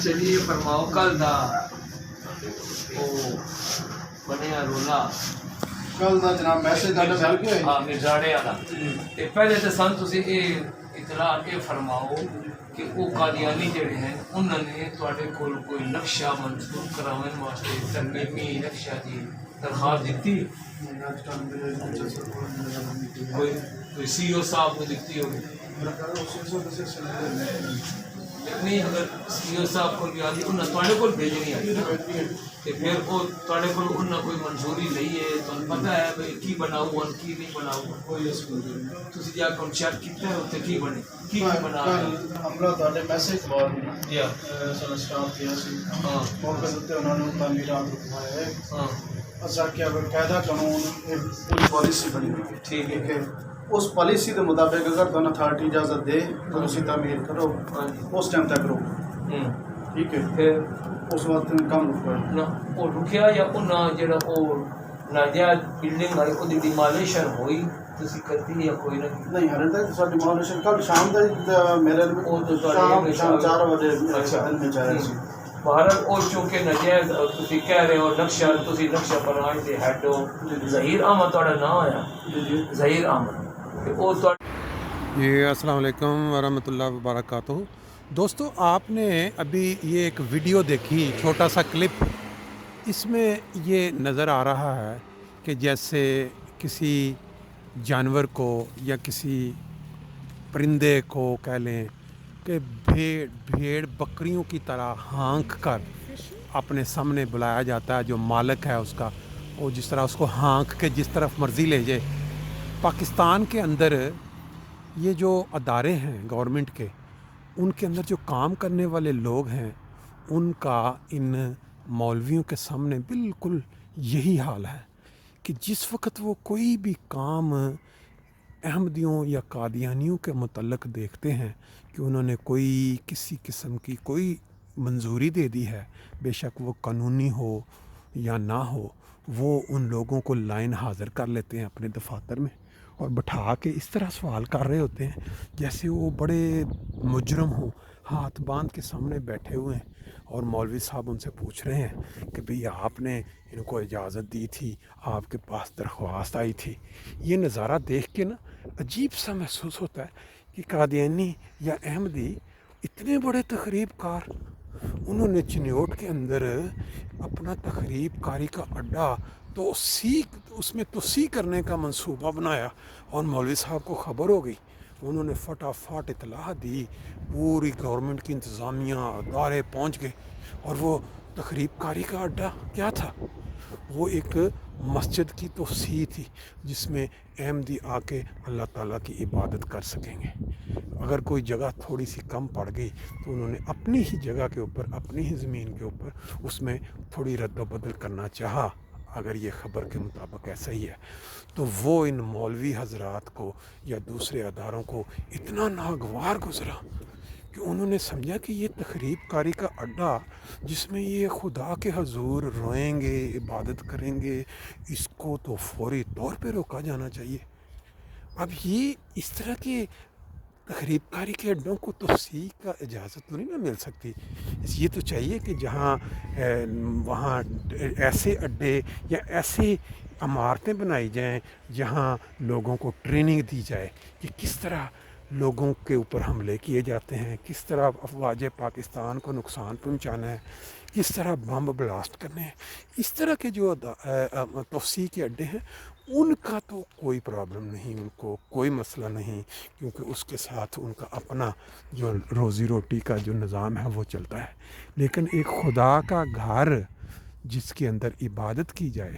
چلیے فرماؤ کل دا بنیا رولا کل دا جناب میسج دا مل گیا ہاں مرزاڑے والا تے پہلے تے سن تسی اطلاع یہ فرماؤ کہ وہ قادیانی جڑے ہیں انہوں نے تواڈے کول کوئی نقشہ منسوخ کراون واسطے ترمیمی نقشہ دی درخواست دیتی کوئی سی او صاحب کو دیتی ہوگی نہیں اگر سی او صاحب کو بھی آتی انہیں تواڈے کول بھیجنی آئی تے پھر وہ تواڈے کول انہیں کوئی منظوری نہیں ہے تمہیں پتہ ہے بھائی کی بناؤ کی نہیں بناؤ کوئی تسی جا کے چیک کیتا ہے تے کی بنے کی بنا ہمرا تواڈے میسج بعد یا سن سٹاف کیا سی ہاں موقع تے انہوں نے تعمیرات رکھوایا ہے ہاں اچھا کیا باقاعدہ قانون پوری پالیسی بنی ہوئی ہے ٹھیک ہے اس پالیسی کے مطابق اگر تمہیں اتھارٹی اجازت دے تو اسی تعمیر کرو اس ٹائم تک رکو ٹھیک ہے پھر اس وقت کم رکو نہ وہ رکیا یا انہیں جڑا وہ ناجائز بلڈنگ آئی وہ ڈیمالیشن ہوئی تسی کرتی یا کوئی نہ نہیں ہر تک ساری ڈیمالیشن کل شام دا میرے وہ تو شام 4 بجے اچھا دن میں جائے سی بہرحال وہ چونکہ ناجائز تسی کہہ رہے ہو نقشہ تسی نقشہ بنانے دے ہیڈ ہو ظہیر احمد تہاڈا نام آیا ظہیر احمد وہ جی السلام علیکم ورحمۃ اللہ وبرکاتہ دوستو آپ نے ابھی یہ ایک ویڈیو دیکھی چھوٹا سا کلپ اس میں یہ نظر آ رہا ہے کہ جیسے کسی جانور کو یا کسی پرندے کو کہہ لیں کہ بھیڑ بکریوں کی طرح ہانک کر اپنے سامنے بلایا جاتا ہے جو مالک ہے اس کا وہ جس طرح اس کو ہانک کے جس طرف مرضی لے جائے پاکستان کے اندر یہ جو ادارے ہیں گورنمنٹ کے ان کے اندر جو کام کرنے والے لوگ ہیں ان کا ان مولویوں کے سامنے بالکل یہی حال ہے کہ جس وقت وہ کوئی بھی کام احمدیوں یا قادیانیوں کے متعلق دیکھتے ہیں کہ انہوں نے کوئی کسی قسم کی کوئی منظوری دے دی ہے بے شک وہ قانونی ہو یا نہ ہو وہ ان لوگوں کو لائن حاضر کر لیتے ہیں اپنے دفاتر میں اور بٹھا کے اس طرح سوال کر رہے ہوتے ہیں جیسے وہ بڑے مجرم ہوں ہاتھ باندھ کے سامنے بیٹھے ہوئے ہیں اور مولوی صاحب ان سے پوچھ رہے ہیں کہ بھئی آپ نے ان کو اجازت دی تھی آپ کے پاس درخواست آئی تھی یہ نظارہ دیکھ کے نا عجیب سا محسوس ہوتا ہے کہ قادیانی یا احمدی اتنے بڑے تقریب کار انہوں نے چنیوٹ کے اندر اپنا تقریب کاری کا اڈا اس میں توسیع کرنے کا منصوبہ بنایا اور مولوی صاحب کو خبر ہو گئی انہوں نے فٹافٹ اطلاع دی پوری گورنمنٹ کی انتظامیہ ادارے پہنچ گئے اور وہ تقریب کاری کا اڈا کیا تھا وہ ایک مسجد کی توسیع تھی جس میں احمدی آ کے اللہ تعالیٰ کی عبادت کر سکیں گے اگر کوئی جگہ تھوڑی سی کم پڑ گئی تو انہوں نے اپنی ہی جگہ کے اوپر اپنی ہی زمین کے اوپر اس میں تھوڑی رد و بدل کرنا چاہا اگر یہ خبر کے مطابق ایسا ہی ہے تو وہ ان مولوی حضرات کو یا دوسرے اداروں کو اتنا ناگوار گزرا کہ انہوں نے سمجھا کہ یہ تقریب کاری کا اڈا جس میں یہ خدا کے حضور روئیں گے عبادت کریں گے اس کو تو فوری طور پہ روکا جانا چاہیے اب یہ اس طرح کے تقریب کاری کے اڈوں کو توسیع کا اجازت تو نہیں نہ مل سکتی یہ تو چاہیے کہ جہاں وہاں ایسے اڈے یا ایسی عمارتیں بنائی جائیں جہاں لوگوں کو ٹریننگ دی جائے کہ کس طرح لوگوں کے اوپر حملے کیے جاتے ہیں کس طرح افواج پاکستان کو نقصان پہنچانا ہے کس طرح بم بلاسٹ کرنے ہیں اس طرح کے جو توسیع کے اڈے ہیں ان کا تو کوئی پرابلم نہیں ان کو کوئی مسئلہ نہیں کیونکہ اس کے ساتھ ان کا اپنا جو روزی روٹی کا جو نظام ہے وہ چلتا ہے لیکن ایک خدا کا گھر جس کے اندر عبادت کی جائے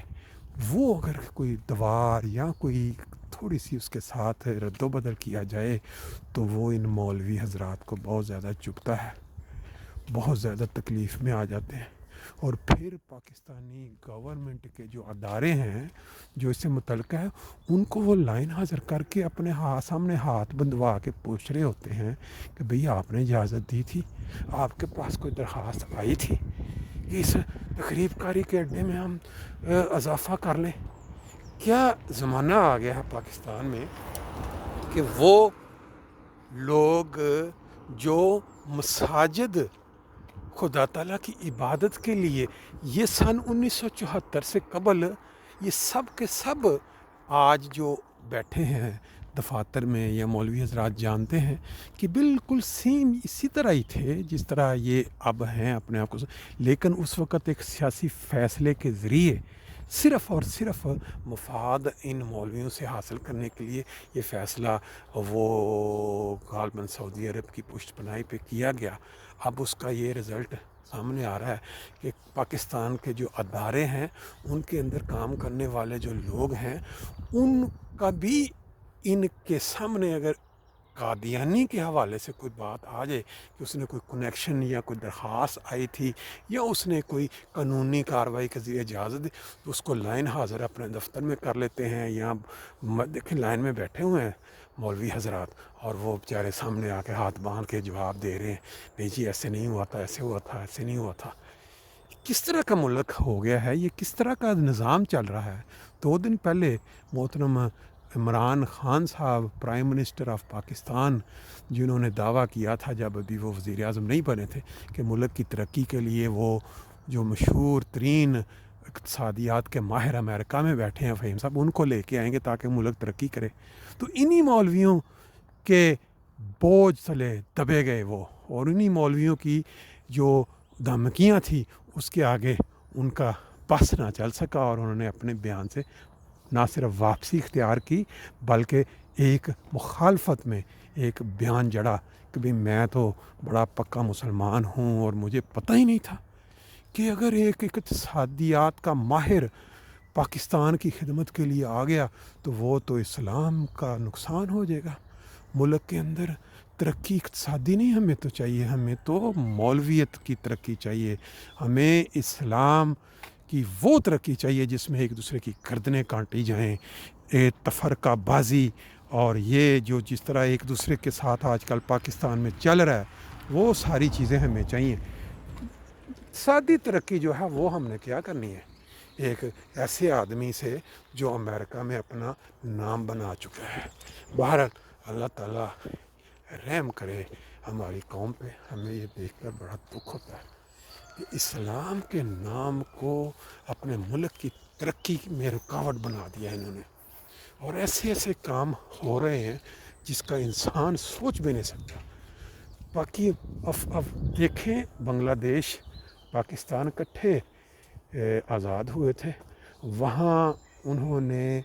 وہ اگر کوئی دوار یا کوئی تھوڑی سی اس کے ساتھ رد و بدل کیا جائے تو وہ ان مولوی حضرات کو بہت زیادہ چبھتا ہے بہت زیادہ تکلیف میں آ جاتے ہیں اور پھر پاکستانی گورنمنٹ کے جو ادارے ہیں جو اس سے متعلق ہے ان کو وہ لائن حاضر کر کے اپنے سامنے ہاتھ بندھوا کے پوچھ رہے ہوتے ہیں کہ بھئی آپ نے اجازت دی تھی آپ کے پاس کوئی درخواست آئی تھی اس تقریب کاری کے اڈے میں ہم اضافہ کر لیں کیا زمانہ آ گیا ہے پاکستان میں کہ وہ لوگ جو مساجد خدا تعالیٰ کی عبادت کے لیے یہ سن 1974 سے قبل یہ سب کے سب آج جو بیٹھے ہیں دفاتر میں یا مولوی حضرات جانتے ہیں کہ بالکل سیم اسی طرح ہی تھے جس طرح یہ اب ہیں اپنے آپ کو، لیکن اس وقت ایک سیاسی فیصلے کے ذریعے صرف اور صرف مفاد ان مولویوں سے حاصل کرنے کے لیے یہ فیصلہ وہ غالباً سعودی عرب کی پشت پناہی پہ کیا گیا۔ اب اس کا یہ رزلٹ سامنے آ رہا ہے کہ پاکستان کے جو ادارے ہیں ان کے اندر کام کرنے والے جو لوگ ہیں ان کا بھی ان کے سامنے اگر قادیانی کے حوالے سے کوئی بات آ جائے کہ اس نے کوئی کنیکشن یا کوئی درخواست آئی تھی یا اس نے کوئی قانونی کارروائی کے ذریعے اجازت دی تو اس کو لائن حاضر اپنے دفتر میں کر لیتے ہیں، یا دیکھیں لائن میں بیٹھے ہوئے ہیں مولوی حضرات اور وہ بیچارے سامنے آ کے ہاتھ باندھ کے جواب دے رہے ہیں، نہیں جی ایسے نہیں ہوا تھا، ایسے ہوا تھا، ایسے نہیں ہوا تھا۔ کس طرح کا ملک ہو گیا ہے یہ، کس طرح کا نظام چل رہا ہے۔ 2 دن پہلے محترم عمران خان صاحب پرائم منسٹر آف پاکستان، جنہوں نے دعویٰ کیا تھا جب ابھی وہ وزیر اعظم نہیں بنے تھے کہ ملک کی ترقی کے لیے وہ جو مشہور ترین اقتصادیات کے ماہر امریکہ میں بیٹھے ہیں فہیم صاحب، ان کو لے کے آئیں گے تاکہ ملک ترقی کرے، تو انہی مولویوں کے بوجھ تلے دبے گئے وہ، اور انہی مولویوں کی جو دھمکیاں تھیں اس کے آگے ان کا بس نہ چل سکا، اور انہوں نے اپنے بیان سے نہ صرف واپسی اختیار کی بلکہ ایک مخالفت میں ایک بیان جڑا کہ بھئی میں تو بڑا پکا مسلمان ہوں اور مجھے پتہ ہی نہیں تھا کہ اگر ایک اقتصادیات کا ماہر پاکستان کی خدمت کے لیے آ گیا تو وہ تو اسلام کا نقصان ہو جائے گا۔ ملک کے اندر ترقی اقتصادی نہیں ہمیں تو چاہیے، ہمیں تو مولویت کی ترقی چاہیے، ہمیں اسلام کی وہ ترقی چاہیے جس میں ایک دوسرے کی گردنیں کاٹی جائیں، تفرقہ بازی اور یہ جو جس طرح ایک دوسرے کے ساتھ آج کل پاکستان میں چل رہا ہے وہ ساری چیزیں ہمیں چاہیے۔ اقتصادی ترقی جو ہے وہ ہم نے کیا کرنی ہے ایک ایسے آدمی سے جو امریکہ میں اپنا نام بنا چکا ہے۔ بہرحال اللہ تعالیٰ رحم کرے ہماری قوم پہ، ہمیں یہ دیکھ کر بڑا دکھ ہوتا ہے کہ اسلام کے نام کو اپنے ملک کی ترقی میں رکاوٹ بنا دیا انہوں نے، اور ایسے ایسے کام ہو رہے ہیں جس کا انسان سوچ بھی نہیں سکتا۔ باقی اب دیکھیں بنگلہ دیش پاکستان اکٹھے آزاد ہوئے تھے، وہاں انہوں نے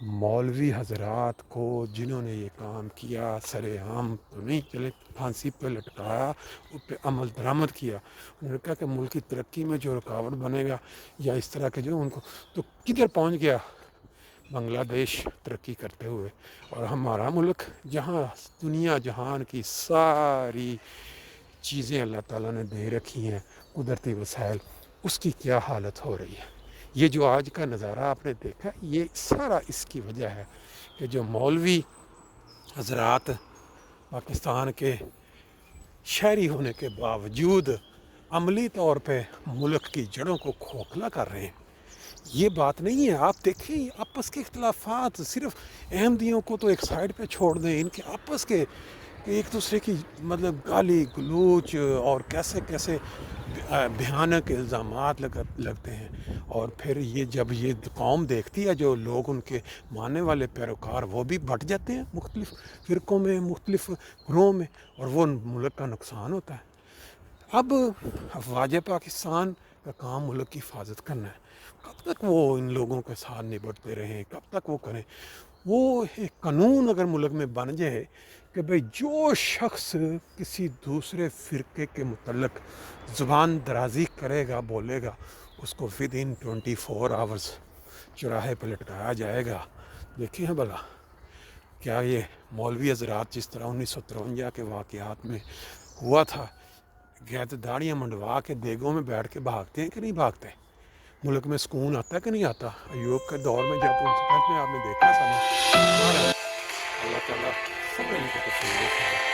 مولوی حضرات کو جنہوں نے یہ کام کیا سر عام تو نہیں چلے، پھانسی پہ لٹکایا، اس پہ عمل درآمد کیا۔ انہوں نے کہا کہ ملک کی ترقی میں جو رکاوٹ بنے گا یا اس طرح کے جو ان کو، تو کدھر پہنچ گیا بنگلہ دیش ترقی کرتے ہوئے، اور ہمارا ملک جہاں دنیا جہان کی ساری چیزیں اللہ تعالیٰ نے دے رکھی ہیں قدرتی وسائل، اس کی کیا حالت ہو رہی ہے۔ یہ جو آج کا نظارہ آپ نے دیکھا یہ سارا اس کی وجہ ہے کہ جو مولوی حضرات پاکستان کے شہری ہونے کے باوجود عملی طور پہ ملک کی جڑوں کو کھوکھلا کر رہے ہیں۔ یہ بات نہیں ہے، آپ دیکھیں آپس کے اختلافات، صرف احمدیوں کو تو ایک سائڈ پہ چھوڑ دیں، ان کے آپس کے ایک دوسرے کی مطلب گالی گلوچ اور کیسے کیسے بھیانک الزامات لگتے ہیں، اور پھر یہ جب یہ قوم دیکھتی ہے جو لوگ ان کے ماننے والے پیروکار وہ بھی بٹ جاتے ہیں مختلف فرقوں میں، مختلف گروہوں میں، اور وہ ملک کا نقصان ہوتا ہے۔ اب افواج پاکستان کا کام ملک کی حفاظت کرنا ہے، کب تک وہ ان لوگوں کے ساتھ نبٹتے رہیں، کب تک وہ کریں؟ وہ ایک قانون اگر ملک میں بن جائے کہ بھئی جو شخص کسی دوسرے فرقے کے متعلق زبان درازی کرے گا، بولے گا، اس کو within 24 hours چوراہے پہ لٹکایا جائے گا۔ دیکھیں ہیں بھلا کیا یہ مولوی حضرات جس طرح 1953 کے واقعات میں ہوا تھا، گیت داڑیاں منڈوا کے دیگوں میں بیٹھ کے بھاگتے ہیں کہ نہیں بھاگتے؟ ملک میں سکون آتا ہے کہ نہیں آتا؟ ایوب کے دور میں جب ان سے آپ نے دیکھا سامنے، اللہ تعالیٰ سب ان کو